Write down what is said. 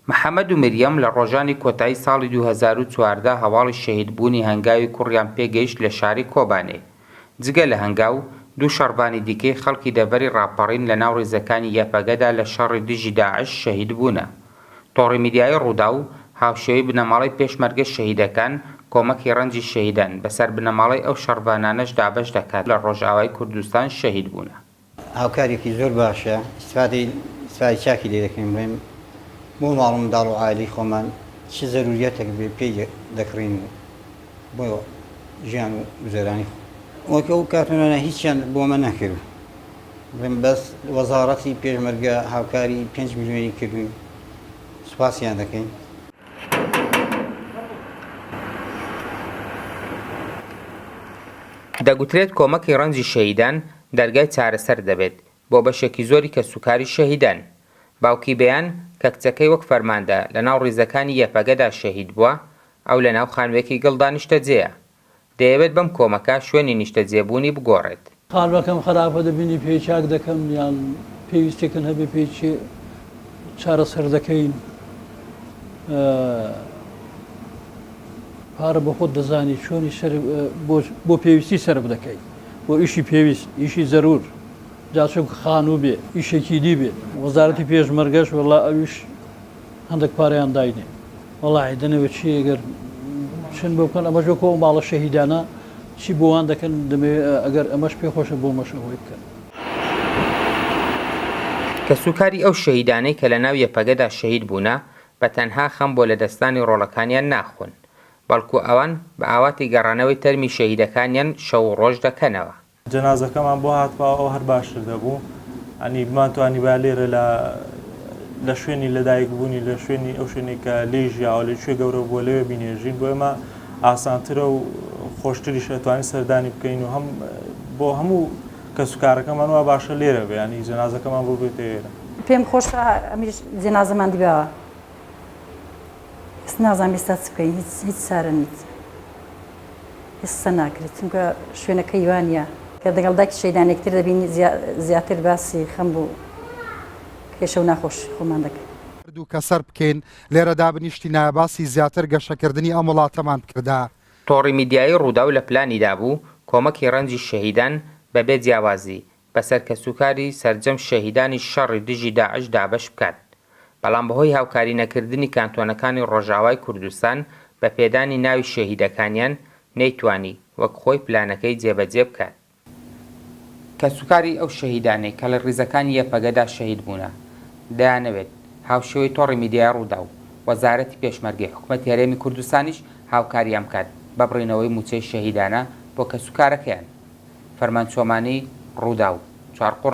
محەممەد و مریەم لە ڕۆژانی کۆتایی ساڵی 2014 هەواڵی شەهیدبوونی هەنگاوی کوڕیان پێگەیشت لە شاری کۆبانێ. جگە لە هەنگاو دوو شەڕبانی دیکەی خەڵکی دەڤەری ڕاپەڕین لە ناو ڕێزەکانی یەپەگەدا لە شەڕی دژی داعش شەهید بوونە. تۆڕی میدیای ڕوودا و هاوشێوەی بنەماڵەی پێشمەرگە شەهیدەکان کۆمەکی ڕەنجی شەهیدان بەسەر بنەماڵەی ئەو شەڕبانانەش دابەش دەکات لە ڕۆژئاوای کوردستان شەهید بوونە. هاوکارێکی زۆر باشە، استفادەی چاکی لێ دەکەین بڵێم بۆ ماڵ و منداڵ و عایلەی خۆمان چ زەروریەتێک بێ پێی دەکڕین بۆ ژیان و گوزەرانی خۆ. وەکە ئەو کارتونانە هیچیان بۆمە نەکرد. بڵێم بەس وەزارەتی پێشمەرگە هاوکاری 5 میلیۆنی کردوین، سوپاسیان دەکەین. دەگوترێت کۆمەکی ڕەنجی شەهیدان دەرگای چارەسەر دەبێت بۆ بەشێکی زۆری کە سوکاری شەهیدان. باوکی بەیان کە کچەکەی وەک فەرماندا لە ناو ڕیزەکانی یەپەگەدا شەهید بووە، ئەو لە ناو خانوێکی گڵدا نیشتەجێیە. دەیەوێت بەم کۆمەکە شوێنی نیشتەجێبوونی بگۆڕێت. خانوەکەم خراپە دەبینی پێی چاک دەکەم یان پێویستێکن هەبێ پێی چارەسەر دەکەین. پارە بە خۆت دەزانی چۆنی بۆ پێویستی سەر بدەکەی، بۆ ئیشی پێویست، ئیشی زەرور، جاچۆک خانوو بێ، ئیشێکی دی بێ. وەزارەتی پێشمەرگەش وەڵا ئەویش هەندێک پارەیان داینێ. وەڵی دەنەوێت چی ئەگەر چن بۆ بکەن ئەمەش وەکۆ ماڵە شەهیدانە چی بۆوان دەکەن دەمەوێت ئەگەر ئەمەش پێخۆشە بۆ مەشەهۆی بکەن. کە سوکاری ئەو شەهیدانەی کە لە ناو یەپەگەدا شەهید بوونە بە تەنها خەم بۆ لە دەستانی ڕۆڵەکانیان ناخۆن، بەڵکو ئەوان بە ئاواتی گەڕانەوەی تەرمی شەهیدەکانیان شەو و ڕۆژ دەکەنەوە. جەنازەکەمان بۆ هاتبا ئەو هەر باشتر دەبوو، ئەنی بمانتوانی با لێرە لە شوێنی لەدایکبوونی لە شوێنی ئەو شوێنی کە لێژیاوە لە کوێ گەورە بۆ لەوێ بینێژین بۆ ئێمە ئاسانترە و خۆشتری شەتوانی سەردانی بکەین و بۆ هەموو کە سوکارەکەمان وە باشە لێرە بێ، ینی جەنازەکەمان بۆ بێتە ئێرە. پێم خۆشە ئەمیش جەنازەمان دیبەوە. نازانم ئێستا چ بکەین، هیچ سارە نیت، ئێستا ناکرێت چونکە شوێنەکەی وانە کە دەگەڵداکی شەیدانێکتر دەبینی زیاتر باسی خەم بوو کێشە و ناخۆش خۆمان دەکەین. دوو کە سەر بکەین لێرەدا بنیشتی نایباسی زیاتر گەشەکردنی ئەم وڵاتەمان بکردا. تۆڕی میدیایی ڕوودا و لە پلانیدا بوو کۆمەکی ڕەنجی شەهیدان بەبێ جیاوازی بەسەر کە سوکاری سەرجەم شەهیدانی شەڕی دژی داعش دابەش بکات. بەڵام بەهۆی هاوکاری نەکردنی کانتۆنەکانی ڕۆژاوای کوردستان بە پێدانی ناوی شەهیدەکانیان نەیتوانی وەک خۆی پلانەکەی جێبەجێ بکات. کە سوکاری ئەو شەهیدانەی کە لە ڕیزەکانی یەپەگەدا شەهید بوونە دەیانەوێت هاوشێوەی تۆڕی میدیای ڕوودا و وەزارەتی پێشمەرگەی حکوومەتی هەرێمی کوردستانیش هاوکاریان بکات بە بڕینەوەی موچەی شەهیدانە بۆ کە سوکارەکەیان. فەرمانچۆمانی ڕوودا و 4